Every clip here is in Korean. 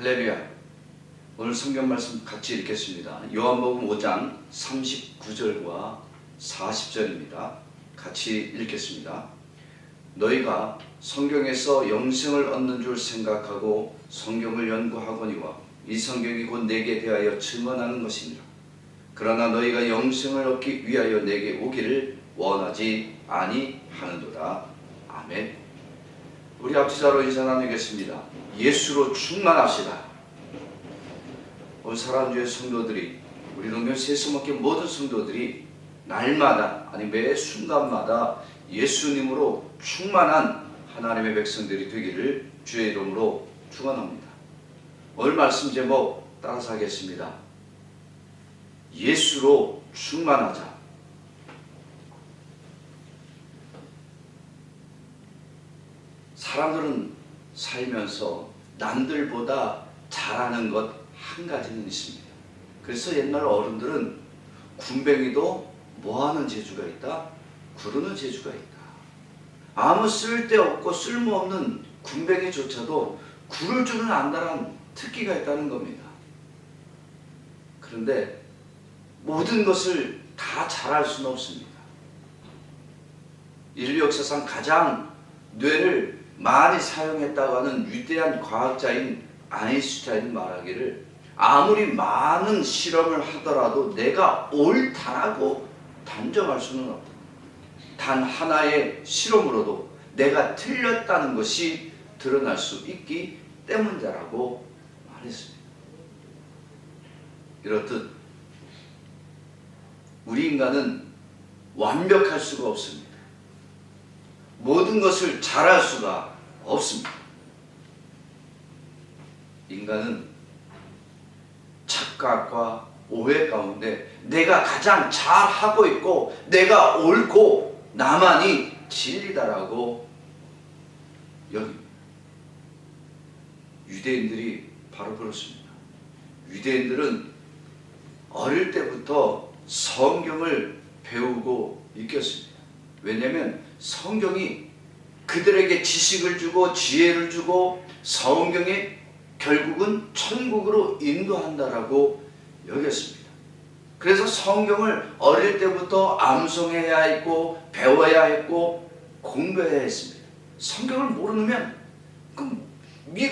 할렐루야. 오늘 성경 말씀 같이 읽겠습니다. 요한복음 5장 39절과 40절입니다. 같이 읽겠습니다. 너희가 성경에서 영생을 얻는 줄 생각하고 성경을 연구하거니와 이 성경이 곧 내게 대하여 증언하는 것이니라. 그러나 너희가 영생을 얻기 위하여 내게 오기를 원하지 아니하는도다. 아멘. 우리 앞지사로 인사 나누겠습니다. 예수로 충만합시다. 오늘 사랑주의 성도들이, 우리 동네 세수목회 모든 성도들이 날마다, 아니 매 순간마다 예수님으로 충만한 하나님의 백성들이 되기를 주의 이름으로 축원합니다. 오늘 말씀 제목 따라서 하겠습니다. 예수로 충만하자. 사람들은 살면서 남들보다 잘하는 것 한 가지는 있습니다. 그래서 옛날 어른들은 군뱅이도 뭐하는 재주가 있다? 구르는 재주가 있다. 아무 쓸데없고 쓸모없는 군뱅이조차도 구를 줄은 안다는 특기가 있다는 겁니다. 그런데 모든 것을 다 잘할 수는 없습니다. 인류 역사상 가장 뇌를 많이 사용했다고 하는 위대한 과학자인 아인슈타인이 말하기를, 아무리 많은 실험을 하더라도 내가 옳다라고 단정할 수는 없다. 단 하나의 실험으로도 내가 틀렸다는 것이 드러날 수 있기 때문이라고 말했습니다. 이렇듯 우리 인간은 완벽할 수가 없습니다. 모든 것을 잘할 수가 없습니다. 인간은 착각과 오해 가운데 내가 가장 잘하고 있고 내가 옳고 나만이 진리다라고 여깁니다. 유대인들이 바로 그렇습니다. 유대인들은 어릴 때부터 성경을 배우고 익혔습니다. 왜냐하면 성경이 그들에게 지식을 주고 지혜를 주고 성경이 결국은 천국으로 인도한다라고 여겼습니다. 그래서 성경을 어릴 때부터 암송해야 했고 배워야 했고 공부해야 했습니다. 성경을 모르면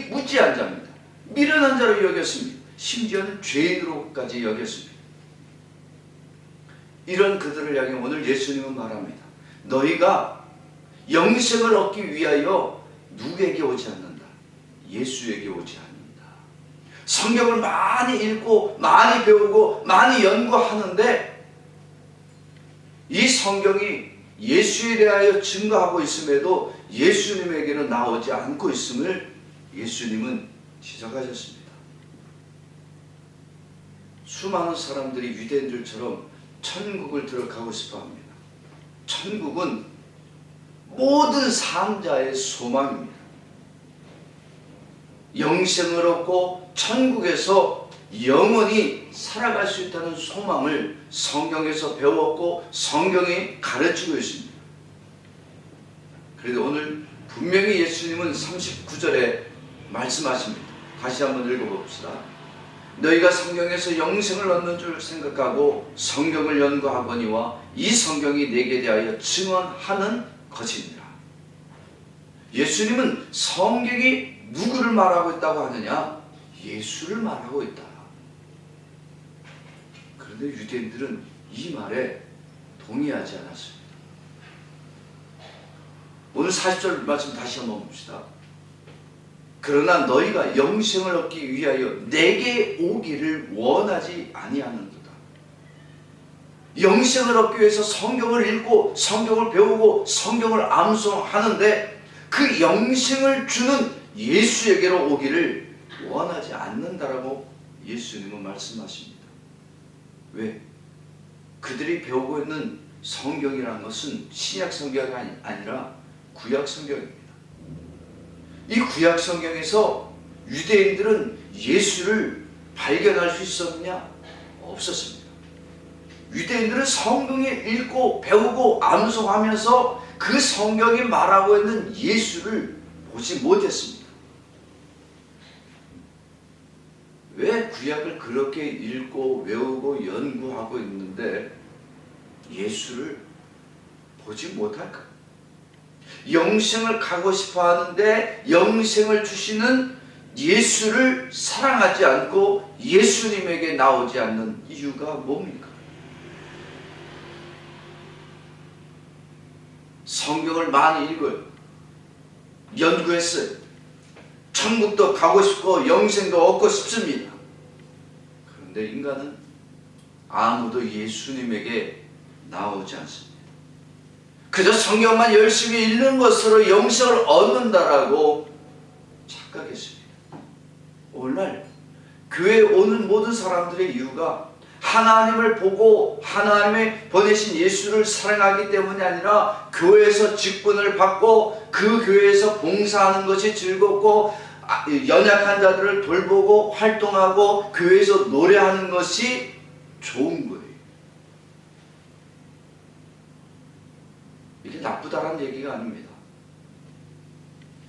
무지한 자입니다. 미련한 자로 여겼습니다. 심지어는 죄인으로까지 여겼습니다. 이런 그들을 향해 오늘 예수님은 말합니다. 너희가 영생을 얻기 위하여 누구에게 오지 않는다? 예수에게 오지 않는다. 성경을 많이 읽고 많이 배우고 많이 연구하는데 이 성경이 예수에 대하여 증거하고 있음에도 예수님에게는 나오지 않고 있음을 예수님은 지적하셨습니다. 수많은 사람들이 유대인들처럼 천국을 들어가고 싶어 합니다. 천국은 모든 삶자의 소망입니다. 영생을 얻고 천국에서 영원히 살아갈 수 있다는 소망을 성경에서 배웠고 성경이 가르치고 있습니다. 그런데 오늘 분명히 예수님은 39절에 말씀하십니다. 다시 한번 읽어봅시다. 너희가 성경에서 영생을 얻는 줄 생각하고 성경을 연구하거니와 이 성경이 내게 대하여 증언하는 것이니라. 예수님은 성경이 누구를 말하고 있다고 하느냐? 예수를 말하고 있다. 그런데 유대인들은 이 말에 동의하지 않았습니다. 오늘 40절 말씀 다시 한번 봅시다. 그러나 너희가 영생을 얻기 위하여 내게 오기를 원하지 아니하는도다. 영생을 얻기 위해서 성경을 읽고 성경을 배우고 성경을 암송하는데 그 영생을 주는 예수에게로 오기를 원하지 않는다라고 예수님은 말씀하십니다. 왜? 그들이 배우고 있는 성경이라는 것은 신약 성경이 아니라 구약 성경입니다. 이 구약 성경에서 유대인들은 예수를 발견할 수 있었느냐? 없었습니다. 유대인들은 성경을 읽고 배우고 암송하면서 그 성경이 말하고 있는 예수를 보지 못했습니다. 왜 구약을 그렇게 읽고 외우고 연구하고 있는데 예수를 보지 못할까? 영생을 가고 싶어 하는데 영생을 주시는 예수를 사랑하지 않고 예수님에게 나오지 않는 이유가 뭡니까? 성경을 많이 읽어요. 연구했어요. 천국도 가고 싶고 영생도 얻고 싶습니다. 그런데 인간은 아무도 예수님에게 나오지 않습니다. 그저 성경만 열심히 읽는 것으로 영생을 얻는다라고 착각했습니다. 오늘날 교회에 오는 모든 사람들의 이유가 하나님을 보고 하나님의 보내신 예수를 사랑하기 때문이 아니라 교회에서 직분을 받고 그 교회에서 봉사하는 것이 즐겁고 연약한 자들을 돌보고 활동하고 교회에서 노래하는 것이 좋은 거예요. 이게 나쁘다는 얘기가 아닙니다.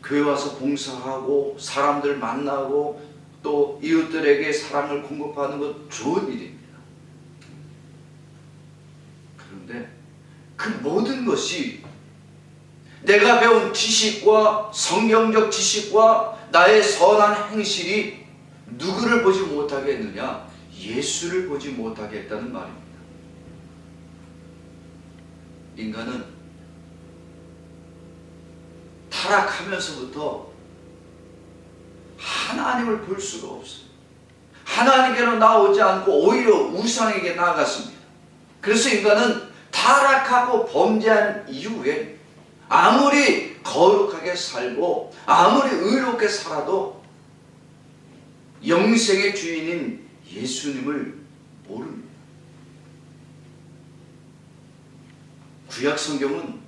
교회 와서 봉사하고 사람들 만나고 또 이웃들에게 사랑을 공급하는 것 좋은 일입니다. 그런데 그 모든 것이 내가 배운 지식과 성경적 지식과 나의 선한 행실이 누구를 보지 못하게 했느냐? 예수를 보지 못하게 했다는 말입니다. 인간은 타락하면서부터 하나님을 볼 수가 없어요. 하나님께로 나오지 않고 오히려 우상에게 나아갔습니다. 그래서 인간은 타락하고 범죄한 이후에 아무리 거룩하게 살고 아무리 의롭게 살아도 영생의 주인인 예수님을 모릅니다. 구약 성경은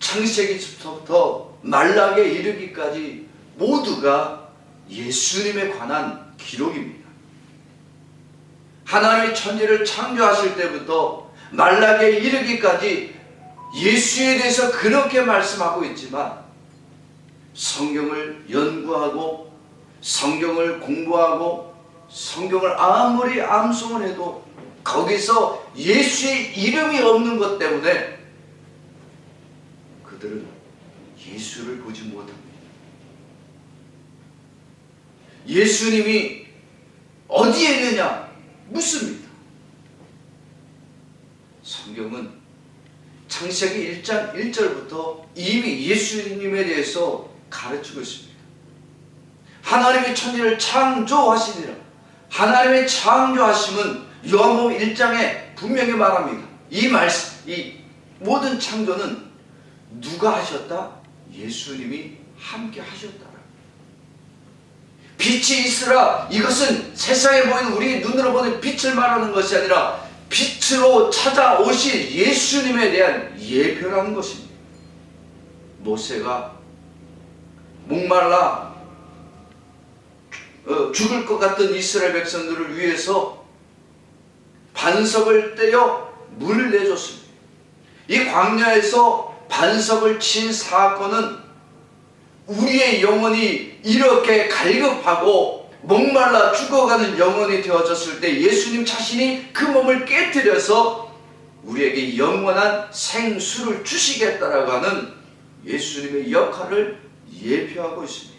창세기부터 말라기에 이르기까지 모두가 예수님에 관한 기록입니다. 하나님이 천지를 창조하실 때부터 말라기에 이르기까지 예수에 대해서 그렇게 말씀하고 있지만 성경을 연구하고 성경을 공부하고 성경을 아무리 암송을 해도 거기서 예수의 이름이 없는 것 때문에 그들은 예수를 보지 못합니다. 예수님이 어디에 있느냐 묻습니다. 성경은 창세기 1장 1절부터 이미 예수님에 대해서 가르치고 있습니다. 하나님이 천지를 창조하시니라. 하나님의 창조하심은 요한복음 1장에 분명히 말합니다. 이 모든 창조는 누가 하셨다? 예수님이 함께 하셨다. 빛이 있으라. 이것은 세상에 보이는 우리 눈으로 보는 빛을 말하는 것이 아니라 빛으로 찾아오실 예수님에 대한 예표라는 것입니다. 모세가 목말라 죽을 것 같던 이스라엘 백성들을 위해서 반석을 떼어 물을 내줬습니다. 이 광야에서 반석을 친 사건은 우리의 영혼이 이렇게 갈급하고 목말라 죽어가는 영혼이 되어졌을 때 예수님 자신이 그 몸을 깨뜨려서 우리에게 영원한 생수를 주시겠다라고 하는 예수님의 역할을 예표하고 있습니다.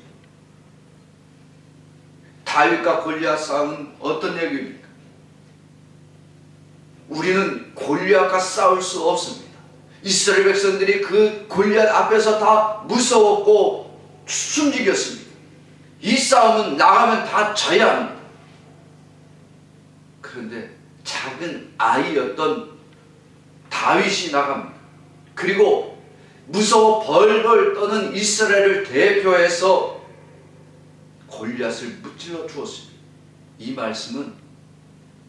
다윗과 골리앗 싸움은 어떤 얘기입니까? 우리는 골리앗과 싸울 수 없습니다. 이스라엘 백성들이 그 골리앗 앞에서 다 무서웠고 숨죽였습니다. 이 싸움은 나가면 다 져야 합니다. 그런데 작은 아이였던 다윗이 나갑니다. 그리고 무서워 벌벌 떠는 이스라엘을 대표해서 골리앗을 무찔러 주었습니다. 이 말씀은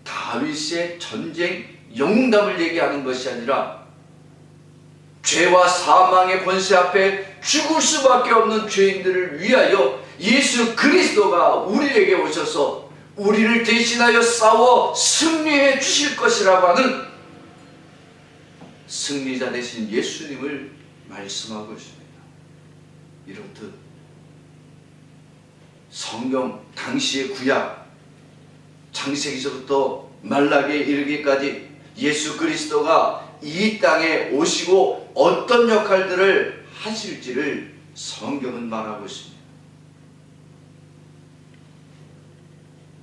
다윗의 전쟁 영웅담을 얘기하는 것이 아니라 죄와 사망의 권세 앞에 죽을 수밖에 없는 죄인들을 위하여 예수 그리스도가 우리에게 오셔서 우리를 대신하여 싸워 승리해 주실 것이라고 하는 승리자 되신 예수님을 말씀하고 있습니다. 이렇듯 성경 당시의 구약 창세기서부터 말라기에 이르기까지 예수 그리스도가 이 땅에 오시고 어떤 역할들을 하실지를 성경은 말하고 있습니다.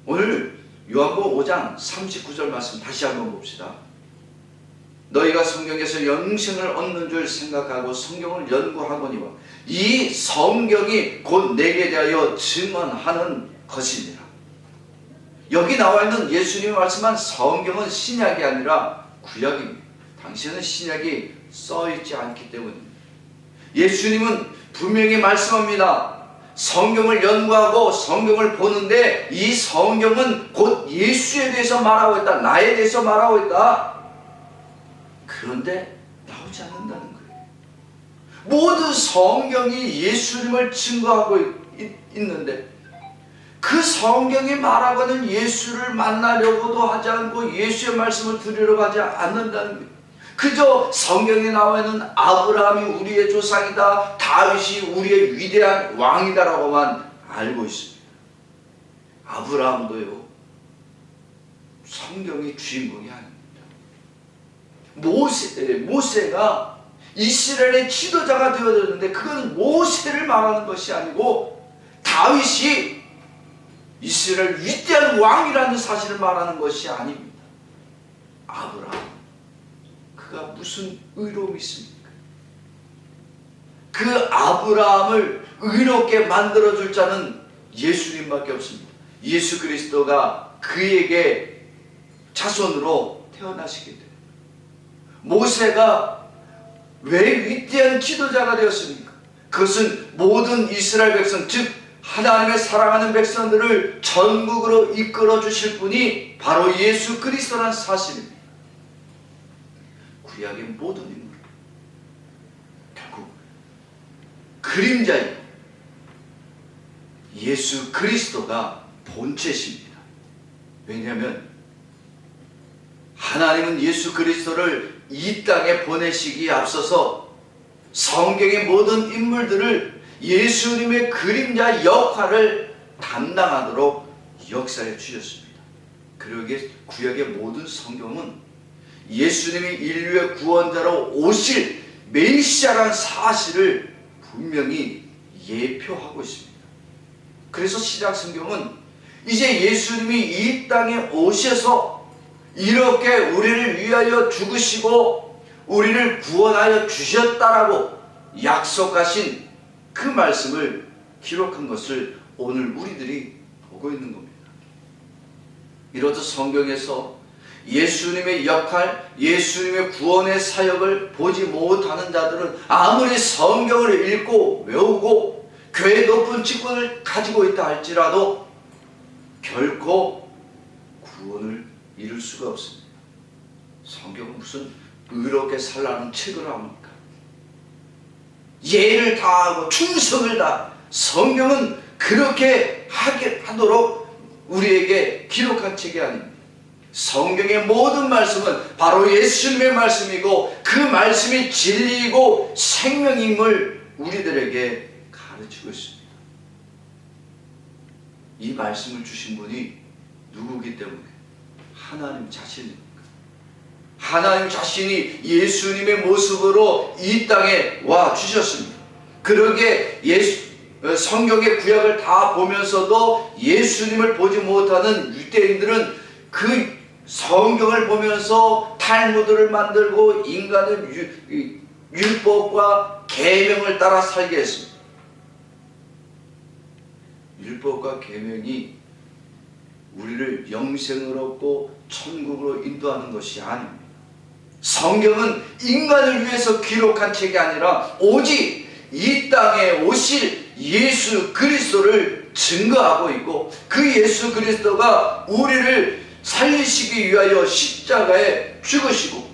오늘 요한복음 5장 39절 말씀 다시 한번 봅시다. 너희가 성경에서 영생을 얻는 줄 생각하고 성경을 연구하거니와 이 성경이 곧 내게 대하여 증언하는 것이니라. 여기 나와 있는 예수님이 말씀한 성경은 신약이 아니라 구약입니다. 당시에는 신약이 써있지 않기 때문입니다. 예수님은 분명히 말씀합니다. 성경을 연구하고 성경을 보는데 이 성경은 곧 예수에 대해서 말하고 있다. 나에 대해서 말하고 있다. 그런데 나오지 않는다는 거예요. 모든 성경이 예수님을 증거하고 있는데 그 성경이 말하고는 예수를 만나려고도 하지 않고 예수의 말씀을 들으려고 하지 않는다는 거예요. 그저 성경에 나와 있는 아브라함이 우리의 조상이다, 다윗이 우리의 위대한 왕이다라고만 알고 있습니다. 아브라함도요, 성경의 주인공이 아닙니다. 모세가 이스라엘의 지도자가 되어졌는데 그건 모세를 말하는 것이 아니고 다윗이 이스라엘 위대한 왕이라는 사실을 말하는 것이 아닙니다. 아브라함, 그가 무슨 의로움이 있습니까? 그 아브라함을 의롭게 만들어줄 자는 예수님밖에 없습니다. 예수 그리스도가 그에게 자손으로 태어나시게 돼요. 모세가 왜 위대한 지도자가 되었습니까? 그것은 모든 이스라엘 백성, 즉 하나님의 사랑하는 백성들을 전국으로 이끌어 주실 분이 바로 예수 그리스도라는 사실입니다. 구약의 모든 인물, 결국 그림자인 예수 그리스도가 본체십니다. 왜냐하면 하나님은 예수 그리스도를 이 땅에 보내시기에 앞서서 성경의 모든 인물들을 예수님의 그림자 역할을 담당하도록 역사해 주셨습니다. 그러기에 구약의 모든 성경은 예수님이 인류의 구원자로 오실 메시아라는 사실을 분명히 예표하고 있습니다. 그래서 신약 성경은 이제 예수님이 이 땅에 오셔서 이렇게 우리를 위하여 죽으시고 우리를 구원하여 주셨다라고 약속하신 그 말씀을 기록한 것을 오늘 우리들이 보고 있는 겁니다. 이로써 성경에서 예수님의 역할, 예수님의 구원의 사역을 보지 못하는 자들은 아무리 성경을 읽고 외우고 교회 높은 직분을 가지고 있다 할지라도 결코 구원을 이룰 수가 없습니다. 성경은 무슨 의롭게 살라는 책을 합니까? 예를 다하고 충성을 다, 성경은 그렇게 하도록 우리에게 기록한 책이 아닙니다. 성경의 모든 말씀은 바로 예수님의 말씀이고 그 말씀이 진리이고 생명임을 우리들에게 가르치고 있습니다. 이 말씀을 주신 분이 누구기 때문에? 하나님 자신입니다. 하나님 자신이 예수님의 모습으로 이 땅에 와 주셨습니다. 그러기에 성경의 구약을 다 보면서도 예수님을 보지 못하는 유대인들은 그 성경을 보면서 탈무드를 만들고 인간의 율법과 계명을 따라 살게 했습니다. 율법과 계명이 우리를 영생을 얻고 천국으로 인도하는 것이 아닙니다. 성경은 인간을 위해서 기록한 책이 아니라 오직 이 땅에 오실 예수 그리스도를 증거하고 있고 그 예수 그리스도가 우리를 살리시기 위하여 십자가에 죽으시고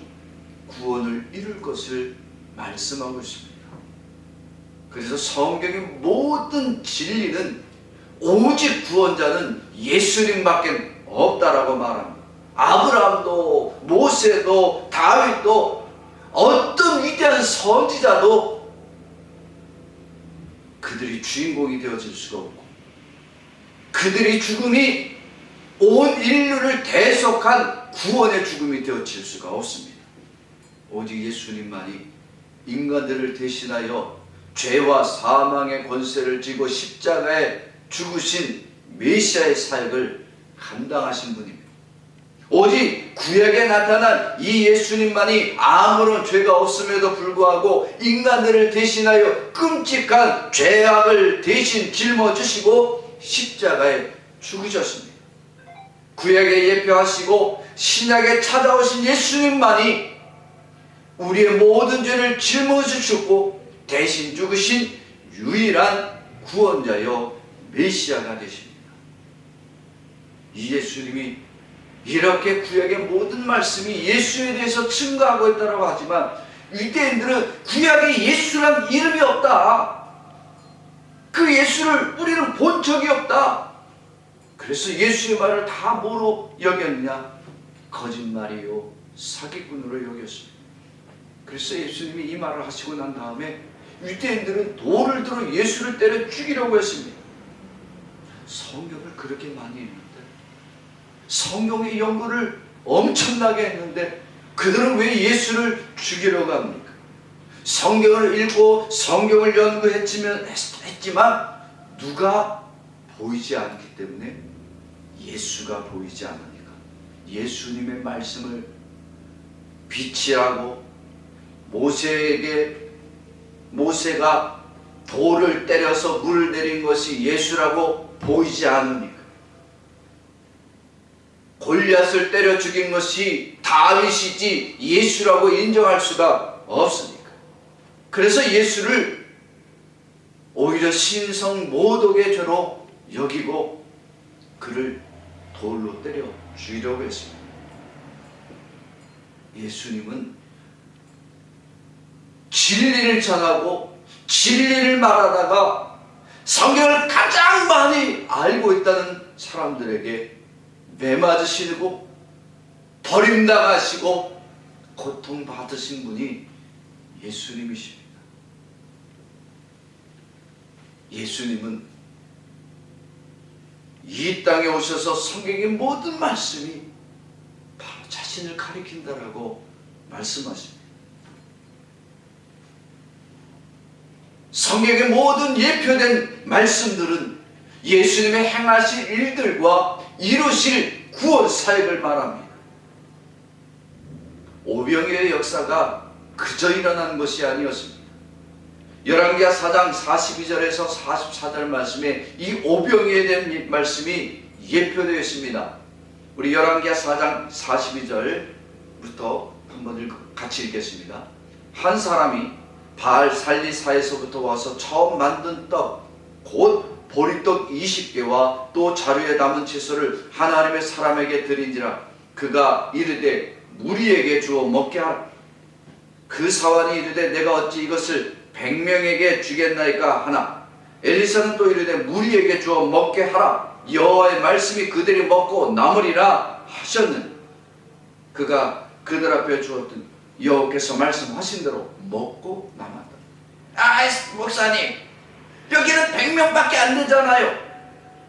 구원을 이룰 것을 말씀하고 있습니다. 그래서 성경의 모든 진리는 오직 구원자는 예수님밖에 없다라고 말합니다. 아브라함도 모세도 다윗도 어떤 위대한 선지자도 그들이 주인공이 되어질 수가 없고 그들의 죽음이 온 인류를 대속한 구원의 죽음이 되어질 수가 없습니다. 오직 예수님만이 인간들을 대신하여 죄와 사망의 권세를 쥐고 십자가에 죽으신 메시아의 사역을 감당하신 분입니다. 오직 구약에 나타난 이 예수님만이 아무런 죄가 없음에도 불구하고 인간들을 대신하여 끔찍한 죄악을 대신 짊어지시고 십자가에 죽으셨습니다. 구약에 예표하시고 신약에 찾아오신 예수님만이 우리의 모든 죄를 짊어지셨고 대신 죽으신 유일한 구원자여 메시아가 되십니다. 이 예수님이 이렇게 구약의 모든 말씀이 예수에 대해서 증거하고 있다고 하지만 유대인들은 구약에 예수란 이름이 없다. 그 예수를 우리는 본 적이 없다. 그래서 예수의 말을 다 뭐로 여겼냐? 거짓말이요 사기꾼으로 여겼습니다. 그래서 예수님이 이 말을 하시고 난 다음에 유대인들은 돌을 들어 예수를 때려 죽이려고 했습니다. 성경을 그렇게 많이 읽는데, 성경의 연구를 엄청나게 했는데 그들은 왜 예수를 죽이려고 합니까? 성경을 읽고 성경을 연구했지만 누가 보이지 않기 때문에 예수가 보이지 않으니까 예수님의 말씀을 빛이라고 모세가 돌을 때려서 물을 내린 것이 예수라고 보이지 않으니까, 골리앗을 때려 죽인 것이 다윗이지 예수라고 인정할 수가 없으니까. 그래서 예수를 오히려 신성 모독의 죄로 여기고 그를 돌로 때려 죽이려고 했습니다. 예수님은 진리를 전하고 진리를 말하다가 성경을 가장 많이 알고 있다는 사람들에게 매맞으시고 버림당하시고 고통받으신 분이 예수님이십니다. 예수님은 이 땅에 오셔서 성경의 모든 말씀이 바로 자신을 가리킨다라고 말씀하십니다. 성경의 모든 예표된 말씀들은 예수님의 행하실 일들과 이루실 구원 사역을 말합니다. 오병이어의 역사가 그저 일어난 것이 아니었습니다. 열왕기하 4장 42절에서 44절 말씀에 이 오병이어에 대한 말씀이 예표되어 있습니다. 우리 열왕기하 4장 42절부터 한번 같이 읽겠습니다. 한 사람이 바알 살리사에서부터 와서 처음 만든 떡 곧 보리떡 20개와 또 자루에 담은 채소를 하나님의 사람에게 드린지라. 그가 이르되 무리에게 주어 먹게 하라. 그 사환이 이르되 내가 어찌 이것을 100명에게 주겠나이까 하나. 엘리사는 또 이르되 무리에게 주어 먹게 하라. 여호와의 말씀이 그들이 먹고 남으리라 하셨느니 그가 그들 앞에 주었더니 여호와께서 말씀하신 대로 먹고 남았다. 목사님, 여기는 100명밖에 안 되잖아요.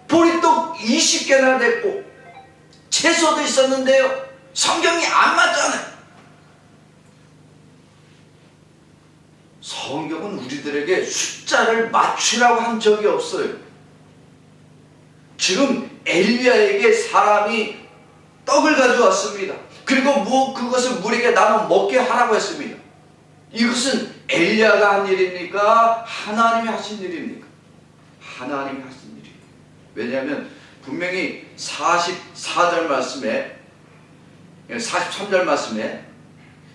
보리떡 20개나 됐고 채소도 있었는데요. 성경이 안 맞잖아요. 성경은 우리들에게 숫자를 맞추라고 한 적이 없어요. 지금 엘리야에게 사람이 떡을 가져왔습니다. 그리고 그것을 물에게 나눠 먹게 하라고 했습니다. 이것은 엘리야가 한 일입니까? 하나님이 하신 일입니까? 하나님이 하신 일이에요. 왜냐하면 분명히 44절 말씀에 43절 말씀에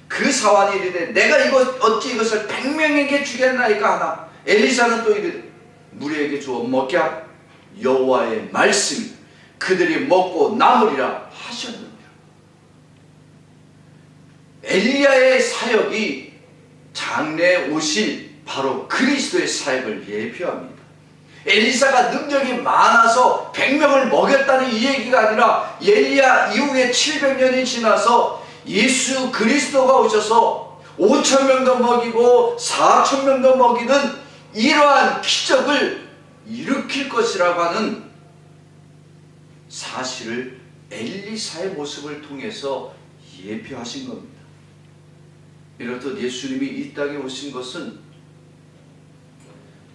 그 사환이 이르되 내가 어찌 이것을 100명에게 주겠나이까 하나. 엘리사는 또 이르되 무리에게 주어 먹게 하라. 여호와의 말씀이 그들이 먹고 남으리라 하셨느니라. 엘리야의 사역이 장래에 오실 바로 그리스도의 사역을 예표합니다. 엘리사가 능력이 많아서 100명을 먹였다는 이 얘기가 아니라 엘리야 이후에 700년이 지나서 예수 그리스도가 오셔서 5,000명도 먹이고 4,000명도 먹이는 이러한 기적을 일으킬 것이라고 하는 사실을 엘리사의 모습을 통해서 예표하신 겁니다. 이렇듯 예수님이 이 땅에 오신 것은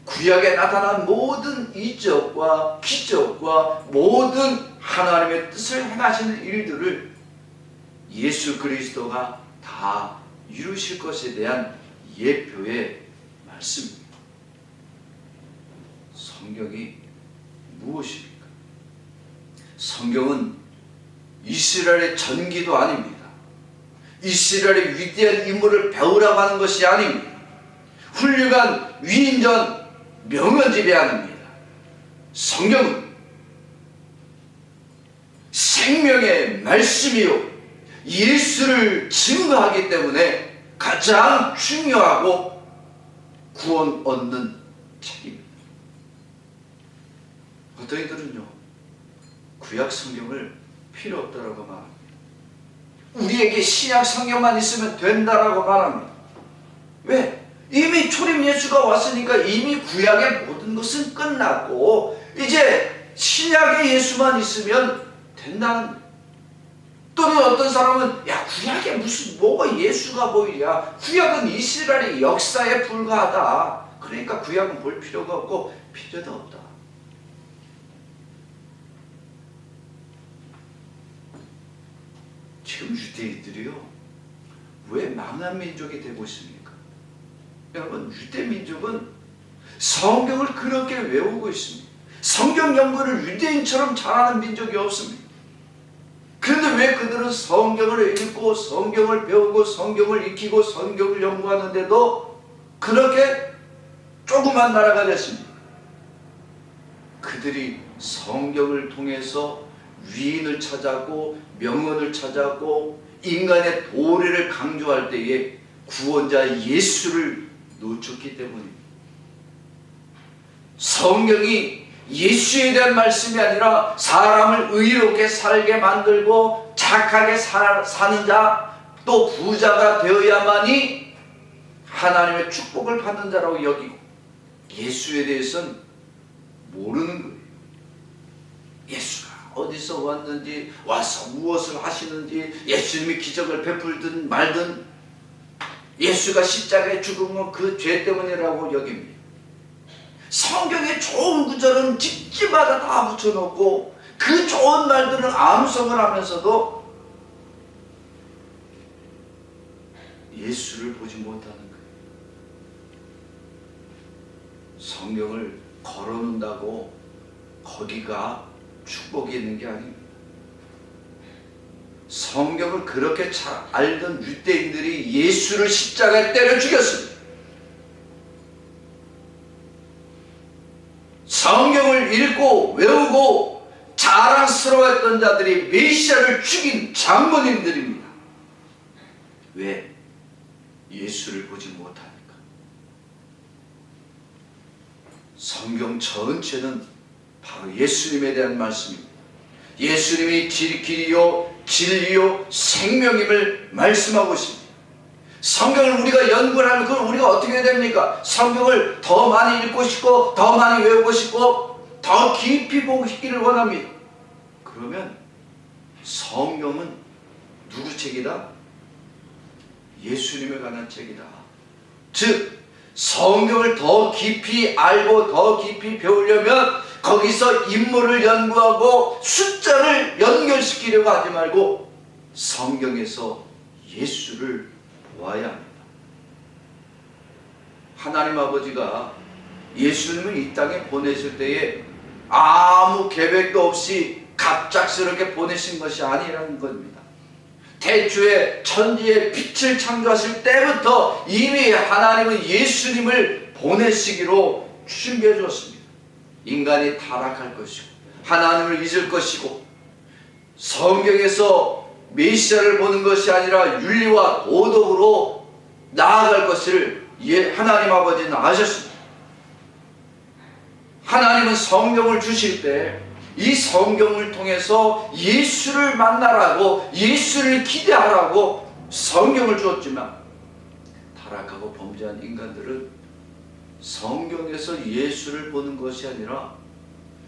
구약에 나타난 모든 이적과 기적과 모든 하나님의 뜻을 행하시는 일들을 예수 그리스도가 다 이루실 것에 대한 예표의 말씀입니다. 성경이 무엇입니까? 성경은 이스라엘의 전기도 아닙니다. 이스라엘의 위대한 인물을 배우라고 하는 것이 아닙니다. 훌륭한 위인전 명언집이 아닙니다. 성경은 생명의 말씀이요 예수를 증거하기 때문에 가장 중요하고 구원 얻는 책입니다. 어떤 이들은요 구약 성경을 필요 없다라고 말합니다. 우리에게 신약 성경만 있으면 된다라고 말합니다. 왜? 이미 초림 예수가 왔으니까 이미 구약의 모든 것은 끝났고 이제 신약의 예수만 있으면 된다는. 또는 어떤 사람은 야 구약에 무슨 뭐가 예수가 보이냐, 구약은 이스라엘의 역사에 불과하다, 그러니까 구약은 볼 필요가 없고 필요도 없다. 지금 유대인들이요 왜 망한 민족이 되고 있습니까? 여러분, 유대 민족은 성경을 그렇게 외우고 있습니다. 성경 연구를 유대인처럼 잘하는 민족이 없습니다. 그런데 왜 그들은 성경을 읽고 성경을 배우고 성경을 익히고 성경을 연구하는데도 그렇게 조그만 나라가 됐습니까? 그들이 성경을 통해서 위인을 찾았고 명언을 찾았고 인간의 도리를 강조할 때에 구원자 예수를 놓쳤기 때문입니다. 성경이 예수에 대한 말씀이 아니라 사람을 의롭게 살게 만들고 착하게 사는 자, 또 부자가 되어야만이 하나님의 축복을 받는 자라고 여기고 예수에 대해서는 모르는 거예요. 예수가 어디서 왔는지, 와서 무엇을 하시는지, 예수님이 기적을 베풀든 말든 예수가 십자가에 죽은 건 그 죄 때문이라고 여깁니다. 성경의 좋은 구절은 집집마다 다 붙여놓고 그 좋은 말들은 암송을 하면서도 예수를 보지 못하는 거예요. 성경을 걸어놓는다고 거기가 축복이 있는 게 아닙니다. 성경을 그렇게 잘 알던 유대인들이 예수를 십자가에 때려 죽였습니다. 성경을 읽고 외우고 자랑스러워했던 자들이 메시아를 죽인 장본인들입니다. 왜? 예수를 보지 못하니까. 성경 전체는 바로 예수님에 대한 말씀입니다. 예수님이 길이요 진리요 생명임을 말씀하고 있습니다. 성경을 우리가 연구를 하면 그걸 우리가 어떻게 해야 됩니까? 성경을 더 많이 읽고 싶고 더 많이 외우고 싶고 더 깊이 보고 싶기를 원합니다. 그러면 성경은 누구 책이다? 예수님에 관한 책이다. 즉 성경을 더 깊이 알고 더 깊이 배우려면 거기서 인물을 연구하고 숫자를 연결시키려고 하지 말고 성경에서 예수를 보아야 합니다. 하나님 아버지가 예수님을 이 땅에 보내실 때에 아무 계획도 없이 갑작스럽게 보내신 것이 아니라는 겁니다. 태초에 천지의 빛을 창조하실 때부터 이미 하나님은 예수님을 보내시기로 준비해 주었습니다. 인간이 타락할 것이고 하나님을 잊을 것이고 성경에서 메시아를 보는 것이 아니라 윤리와 도덕으로 나아갈 것을 하나님 아버지는 아셨습니다. 하나님은 성경을 주실 때 이 성경을 통해서 예수를 만나라고, 예수를 기대하라고 성경을 주었지만 타락하고 범죄한 인간들은 성경에서 예수를 보는 것이 아니라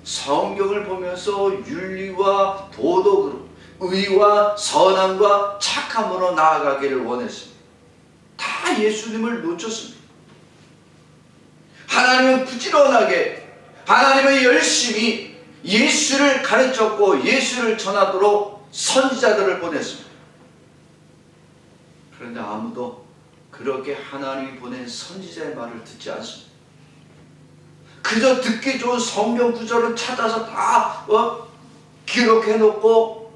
성경을 보면서 윤리와 도덕으로, 의와 선함과 착함으로 나아가기를 원했습니다. 다 예수님을 놓쳤습니다. 하나님은 부지런하게, 하나님은 열심히 예수를 가르쳤고 예수를 전하도록 선지자들을 보냈습니다. 그런데 아무도 그렇게 하나님이 보낸 선지자의 말을 듣지 않습니다. 그저 듣기 좋은 성경 구절을 찾아서 다 기록해놓고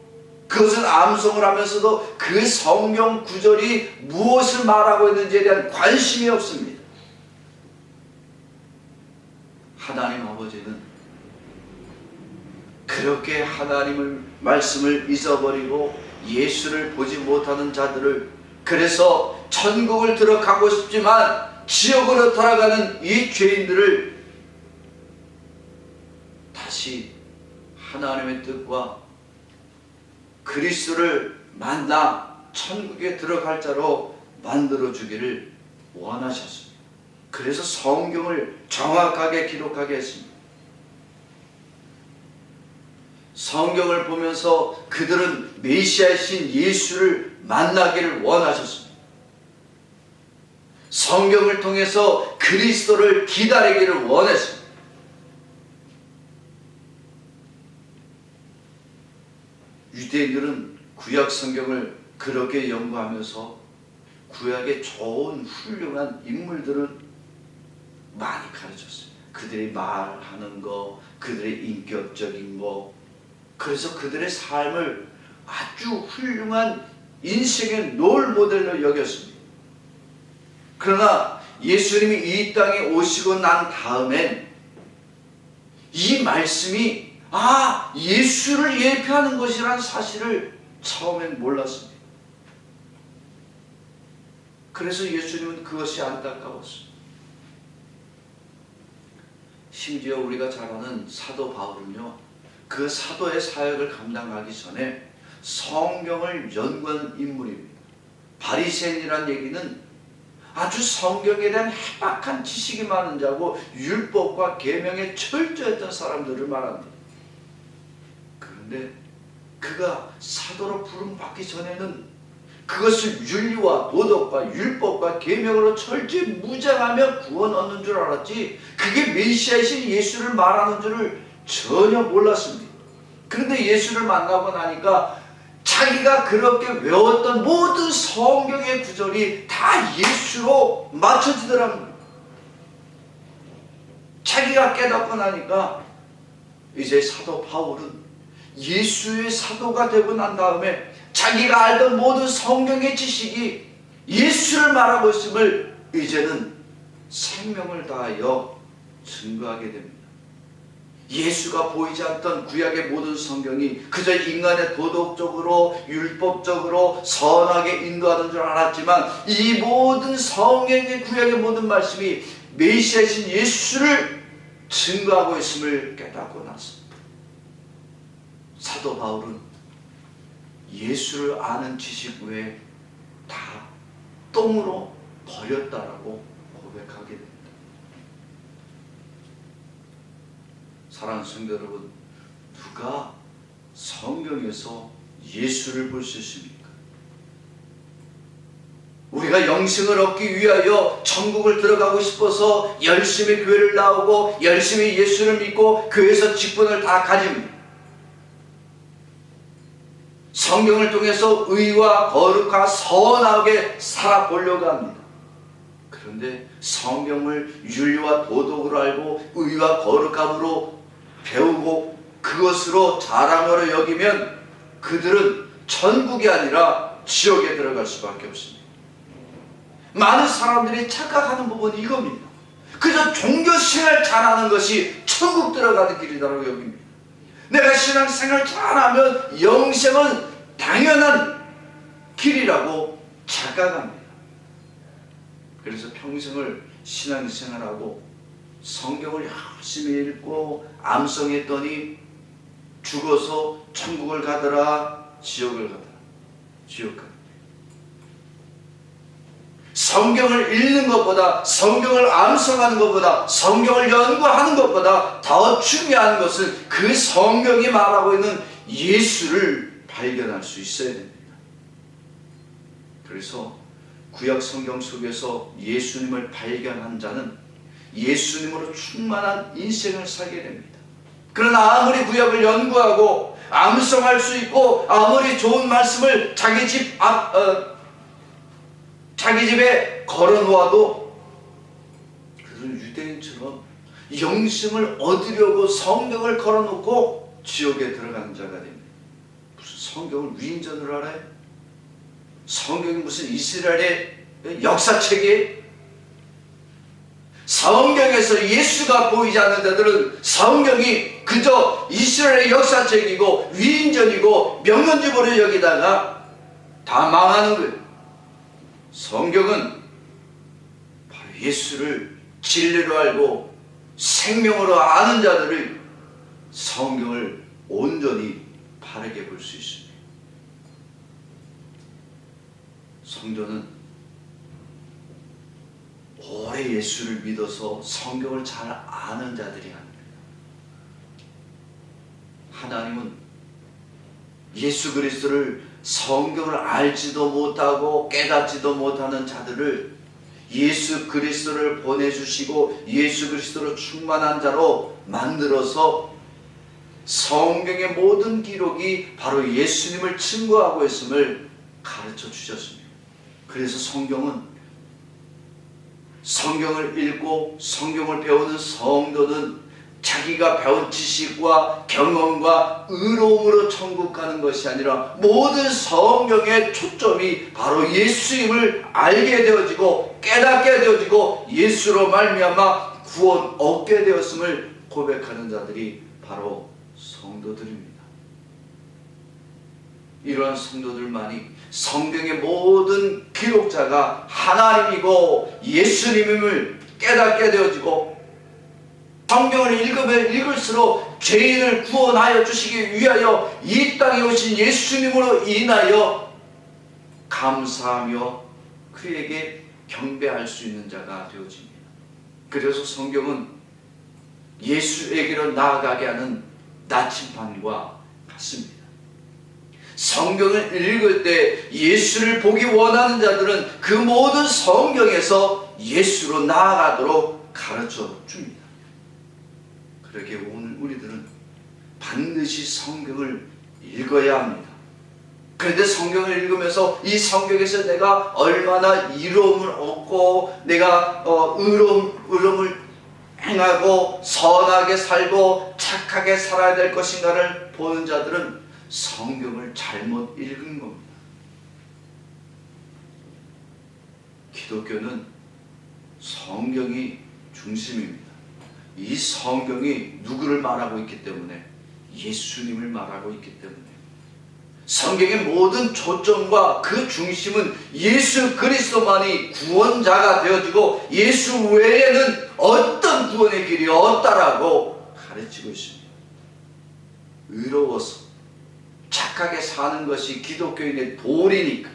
그것을 암송을 하면서도 그 성경 구절이 무엇을 말하고 있는지에 대한 관심이 없습니다. 하나님 아버지는 그렇게 하나님의 말씀을 잊어버리고 예수를 보지 못하는 자들을, 그래서 천국을 들어가고 싶지만 지옥으로 돌아가는 이 죄인들을 다시 하나님의 뜻과 그리스도를 만나 천국에 들어갈 자로 만들어 주기를 원하셨습니다. 그래서 성경을 정확하게 기록하게 했습니다. 성경을 보면서 그들은 메시아이신 예수를 만나기를 원하셨습니다. 성경을 통해서 그리스도를 기다리기를 원했습니다. 유대인들은 구약 성경을 그렇게 연구하면서 구약의 좋은 훌륭한 인물들을 많이 가르쳤어요. 그들이 말하는 거, 그들의 인격적인 거, 그래서 그들의 삶을 아주 훌륭한 인생의 롤 모델로 여겼습니다. 그러나 예수님이 이 땅에 오시고 난 다음엔 이 말씀이 예수를 예표하는 것이라는 사실을 처음엔 몰랐습니다. 그래서 예수님은 그것이 안타까웠습니다. 심지어 우리가 잘 아는 사도 바울은요, 그 사도의 사역을 감당하기 전에 성경을 연구한 인물입니다. 바리새인이라는 얘기는 아주 성경에 대한 해박한 지식이 많은 자고 율법과 계명에 철저했던 사람들을 말합니다. 그런데 그가 사도로 부름받기 전에는 그것을 윤리와 도덕과 율법과 계명으로 철저히 무장하며 구원 얻는 줄 알았지, 그게 메시아이신 예수를 말하는 줄을 전혀 몰랐습니다. 그런데 예수를 만나고 나니까 자기가 그렇게 외웠던 모든 성경의 구절이 다 예수로 맞춰지더랍니다. 자기가 깨닫고 나니까 이제 사도 바울은 예수의 사도가 되고 난 다음에 자기가 알던 모든 성경의 지식이 예수를 말하고 있음을 이제는 생명을 다하여 증거하게 됩니다. 예수가 보이지 않던 구약의 모든 성경이 그저 인간의 도덕적으로 율법적으로 선하게 인도하는 줄 알았지만 이 모든 성경의 구약의 모든 말씀이 메시아이신 예수를 증거하고 있음을 깨닫고 났습니다. 사도 바울은 예수를 아는 지식 외에 다 똥으로 버렸다라고 고백하게 됩니다. 사랑하는 성도 여러분, 누가 성경에서 예수를 볼 수 있습니까? 우리가 영생을 얻기 위하여 천국을 들어가고 싶어서 열심히 교회를 나오고 열심히 예수를 믿고 교회에서 직분을 다 가집니다. 성경을 통해서 의와 거룩과 선하게 살아보려고 합니다. 그런데 성경을 윤리와 도덕으로 알고 의와 거룩함으로 배우고 그것으로 자랑으로 여기면 그들은 천국이 아니라 지옥에 들어갈 수밖에 없습니다. 많은 사람들이 착각하는 부분이 이겁니다. 그저 종교생활 잘하는 것이 천국 들어가는 길이라고 여깁니다. 내가 신앙생활 잘하면 영생은 당연한 길이라고 착각합니다. 그래서 평생을 신앙생활하고 성경을 열심히 읽고 암송했더니 죽어서 천국을 가더라 지옥을 가더라 지옥 가더라. 성경을 읽는 것보다, 성경을 암송하는 것보다, 성경을 연구하는 것보다 더 중요한 것은 그 성경이 말하고 있는 예수를 발견할 수 있어야 됩니다. 그래서 구약 성경 속에서 예수님을 발견한 자는 예수님으로 충만한 인생을 살게 됩니다. 그러나 아무리 구약을 연구하고 암송할 수 있고 아무리 좋은 말씀을 자기 집에 걸어놓아도 그들은 유대인처럼 영생을 얻으려고 성경을 걸어놓고 지옥에 들어가는 자가 됩니다. 무슨 성경을 위인전으로 알아요? 성경이 무슨 이스라엘의 역사책이에요? 성경에서 예수가 보이지 않는 자들은 성경이 그저 이스라엘의 역사책이고 위인전이고 명언집으로 여기다가 다 망하는 거예요. 성경은 바로 예수를 진리로 알고 생명으로 아는 자들을 성경을 온전히 바르게 볼 수 있습니다. 성도는 오래 예수를 믿어서 성경을 잘 아는 자들이 아닙니다. 하나님은 예수 그리스도를 성경을 알지도 못하고 깨닫지도 못하는 자들을 예수 그리스도를 보내주시고 예수 그리스도로 충만한 자로 만들어서 성경의 모든 기록이 바로 예수님을 증거하고 있음을 가르쳐 주셨습니다. 그래서 성경을 읽고 성경을 배우는 성도는 자기가 배운 지식과 경험과 의로움으로 천국 가는 것이 아니라 모든 성경의 초점이 바로 예수임을 알게 되어지고 깨닫게 되어지고 예수로 말미암아 구원 얻게 되었음을 고백하는 자들이 바로 성도들입니다. 이러한 성도들만이 성경의 모든 기록자가 하나님이고 예수님임을 깨닫게 되어지고 성경을 읽으면 읽을수록 죄인을 구원하여 주시기 위하여 이 땅에 오신 예수님으로 인하여 감사하며 그에게 경배할 수 있는 자가 되어집니다. 그래서 성경은 예수에게로 나아가게 하는 나침반과 같습니다. 성경을 읽을 때 예수를 보기 원하는 자들은 그 모든 성경에서 예수로 나아가도록 가르쳐 줍니다. 그러기에 오늘 우리들은 반드시 성경을 읽어야 합니다. 그런데 성경을 읽으면서 이 성경에서 내가 얼마나 이로움을 얻고 내가 의로움을 행하고 선하게 살고 착하게 살아야 될 것인가를 보는 자들은 성경을 잘못 읽은 겁니다. 기독교는 성경이 중심입니다. 이 성경이 누구를 말하고 있기 때문에? 예수님을 말하고 있기 때문에. 성경의 모든 초점과 그 중심은 예수 그리스도만이 구원자가 되어지고 예수 외에는 어떤 구원의 길이 없다라고 가르치고 있습니다. 의로워서 착하게 사는 것이 기독교인의 도리니까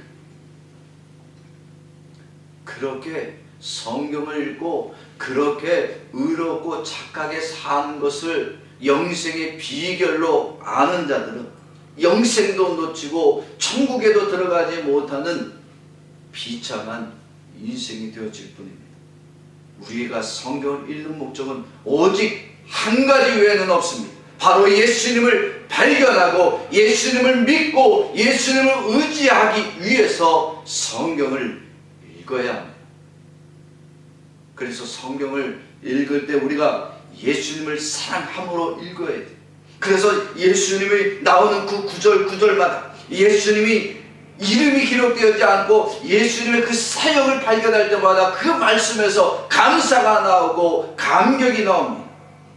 그렇게 성경을 읽고 그렇게 의롭고 착하게 사는 것을 영생의 비결로 아는 자들은 영생도 놓치고 천국에도 들어가지 못하는 비참한 인생이 되어질 뿐입니다. 우리가 성경을 읽는 목적은 오직 한 가지 외에는 없습니다. 바로 예수님을 발견하고 예수님을 믿고 예수님을 의지하기 위해서 성경을 읽어야 합니다. 그래서 성경을 읽을 때 우리가 예수님을 사랑함으로 읽어야 돼요. 그래서 예수님이 나오는 그 구절마다 예수님이 이름이 기록되지 않고 예수님의 그 사역을 발견할 때마다 그 말씀에서 감사가 나오고 감격이 나옵니다.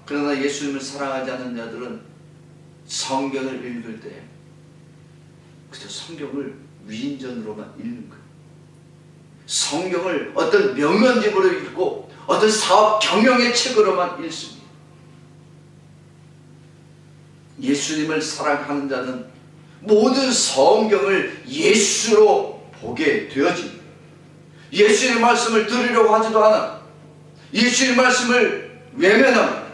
그러나 예수님을 사랑하지 않는 자들은 성경을 읽을 때 그저 성경을 위인전으로만 읽는 거예요. 성경을 어떤 명언집으로 읽고 어떤 사업 경영의 책으로만 읽습니다. 예수님을 사랑하는 자는 모든 성경을 예수로 보게 되어집니다. 예수의 말씀을 들으려고 하지도 않아. 예수의 말씀을 외면합니다.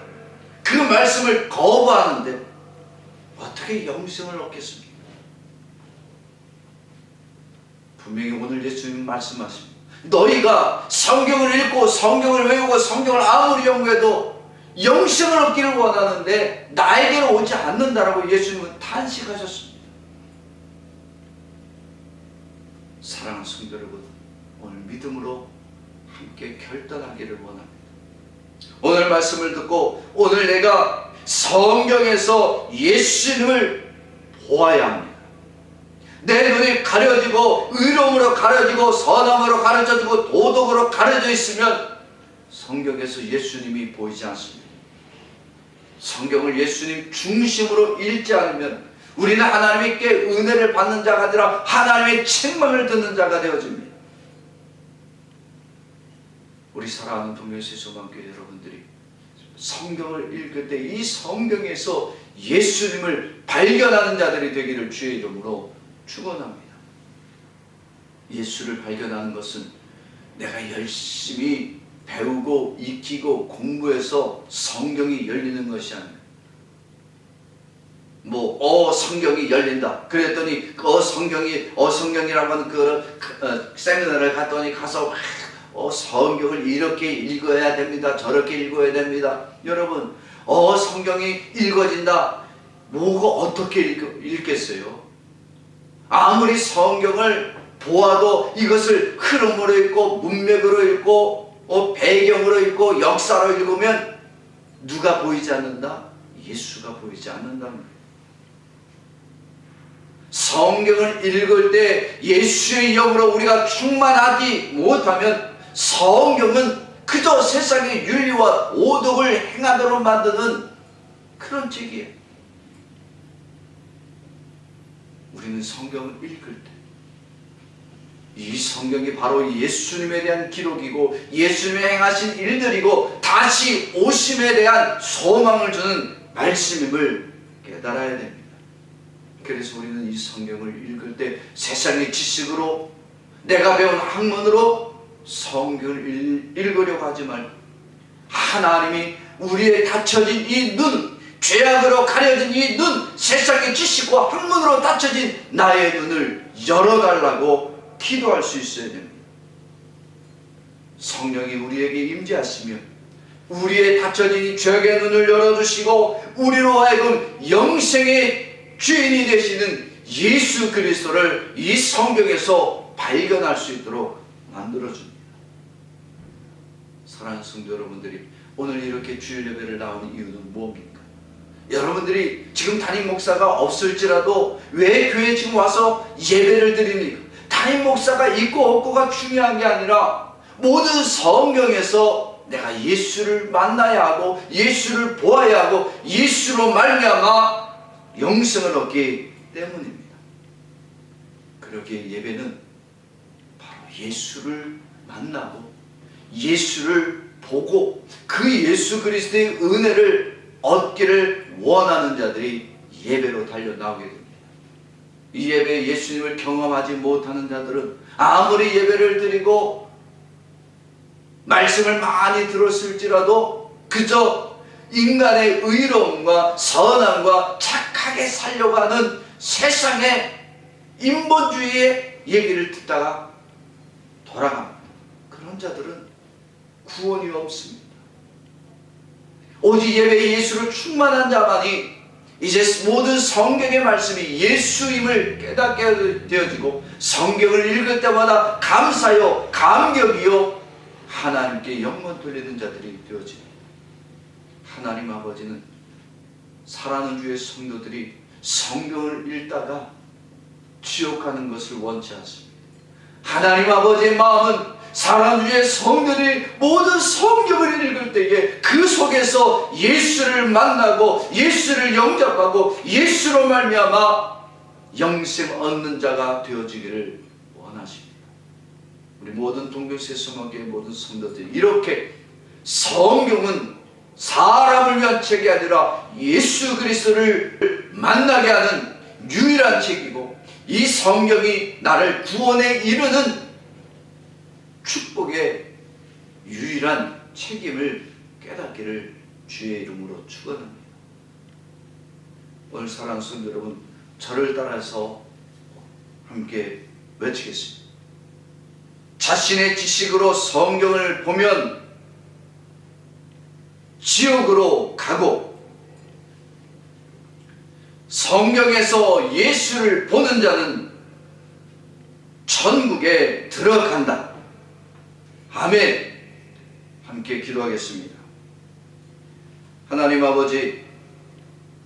그 말씀을 거부하는데 어떻게 영생을 얻겠습니까? 분명히 오늘 예수님 말씀하십니다. 너희가 성경을 읽고 성경을 외우고 성경을 아무리 연구해도 영생을 얻기를 원하는데 나에게로 오지 않는다라고 예수님은 탄식하셨습니다. 사랑하는 성도 여러분, 오늘 믿음으로 함께 결단하기를 원합니다. 오늘 말씀을 듣고 오늘 내가 성경에서 예수님을 보아야 합니다. 내 눈이 가려지고 의로움으로 가려지고 선함으로 가려져지고 도덕으로 가려져 있으면 성경에서 예수님이 보이지 않습니다. 성경을 예수님 중심으로 읽지 않으면 우리는 하나님께 은혜를 받는 자가 아니라 하나님의 책망을 듣는 자가 되어집니다. 우리 사랑하는 동명세 소망교회 여러분들이 성경을 읽을 때 이 성경에서 예수님을 발견하는 자들이 되기를 주의 이름으로 축원합니다. 예수를 발견하는 것은 내가 열심히 배우고 익히고 공부해서 성경이 열리는 것이 아니에요. 성경이 열린다. 그랬더니 성경이라고 하는 그 세미나를 갔더니 가서 성경을 이렇게 읽어야 됩니다. 저렇게 읽어야 됩니다. 여러분, 성경이 읽어진다. 뭐가 어떻게 읽겠어요? 아무리 성경을 보아도 이것을 흐름으로 읽고 문맥으로 읽고 배경으로 읽고 역사로 읽으면 누가 보이지 않는다? 예수가 보이지 않는답니다. 성경을 읽을 때 예수의 영으로 우리가 충만하지 못하면 성경은 그저 세상의 윤리와 오덕을 행하도록 만드는 그런 책이에요. 우리는 성경을 읽을 때 이 성경이 바로 예수님에 대한 기록이고 예수님이 행하신 일들이고 다시 오심에 대한 소망을 주는 말씀임을 깨달아야 됩니다. 그래서 우리는 이 성경을 읽을 때 세상의 지식으로 내가 배운 학문으로 성경을 읽으려고 하지 말고 하나님이 우리의 닫혀진 이 눈, 죄악으로 가려진 이 눈, 세상의 지식과 학문으로 닫혀진 나의 눈을 열어달라고 기도할 수 있어야 됩니다. 성령이 우리에게 임재하시면 우리의 닫혀진 이 죄악의 눈을 열어주시고 우리로 하여금 영생의 주인이 되시는 예수 그리스도를 이 성경에서 발견할 수 있도록 만들어줍니다. 사랑하는 성도 여러분들이 오늘 이렇게 주일 예배를 나오는 이유는 무엇입니까? 여러분들이 지금 담임 목사가 없을지라도 왜 교회에 지금 와서 예배를 드립니까? 담임 목사가 있고 없고가 중요한 게 아니라 모든 성경에서 내가 예수를 만나야 하고 예수를 보아야 하고 예수로 말미암아 영생을 얻기 때문입니다. 그렇게 예배는 바로 예수를 만나고 예수를 보고 그 예수 그리스도의 은혜를 얻기를 원하는 자들이 예배로 달려나오게 됩니다. 이 예배에 예수님을 경험하지 못하는 자들은 아무리 예배를 드리고 말씀을 많이 들었을지라도 그저 인간의 의로움과 선함과 착하게 살려고 하는 세상의 인본주의의 얘기를 듣다가 돌아갑니다. 그런 자들은 구원이 없습니다. 오직 예배에 예수를 충만한 자만이 이제 모든 성경의 말씀이 예수임을 깨닫게 되어지고 성경을 읽을 때마다 감사요 감격이요 하나님께 영광 돌리는 자들이 되어집니다. 하나님 아버지는 사랑하는 주의 성도들이 성경을 읽다가 지옥 가는 것을 원치 않습니다. 하나님 아버지의 마음은 사랑하는 주의 성도들이 모든 성경을 읽을 때에 그 속에서 예수를 만나고 예수를 영접하고 예수로 말미암아 영생 얻는 자가 되어지기를 원하십니다. 우리 모든 동교세 소망교회 모든 성도들이 이렇게 성경은 사람을 위한 책이 아니라 예수 그리스도를 만나게 하는 유일한 책이고 이 성경이 나를 구원에 이르는 축복의 유일한 책임을 깨닫기를 주의 이름으로 축원합니다. 오늘 사랑하는 성도 여러분, 저를 따라서 함께 외치겠습니다. 자신의 지식으로 성경을 보면 지옥으로 가고, 성경에서 예수를 보는 자는 천국에 들어간다. 아멘. 함께 기도하겠습니다. 하나님 아버지,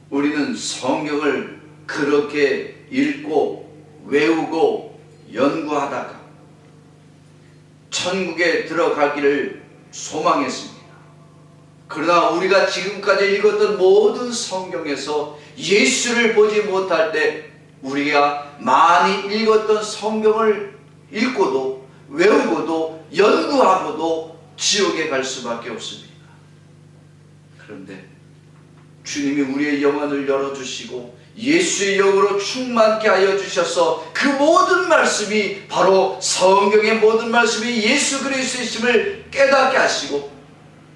우리는 성경을 그렇게 읽고 외우고 연구하다가 천국에 들어가기를 소망했습니다. 그러나 우리가 지금까지 읽었던 모든 성경에서 예수를 보지 못할 때 우리가 많이 읽었던 성경을 읽고도 외우고도 연구하고도 지옥에 갈 수밖에 없습니다. 그런데 주님이 우리의 영혼을 열어주시고 예수의 영으로 충만케 하여 주셔서 그 모든 말씀이 바로 성경의 모든 말씀이 예수 그리스도이심을 깨닫게 하시고,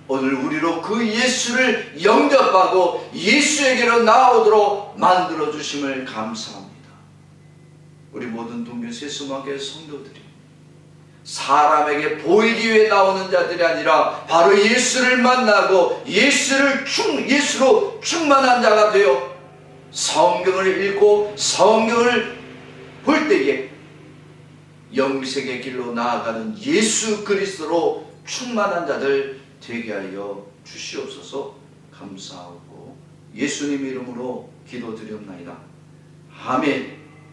오늘 우리로 그 예수를 영접하고 예수에게로 나오도록 만들어 주심을 감사합니다. 우리 모든 동교 세수마교회 성도들이 사람에게 보이기 위해 나오는 자들이 아니라 바로 예수를 만나고 예수로 충만한 자가 되어 성경을 읽고 성경을 볼 때에 영생의 길로 나아가는 예수 그리스도로 충만한 자들 되게 하여 주시옵소서. 감사하고 예수님 이름으로 기도드렸나이다. 아멘.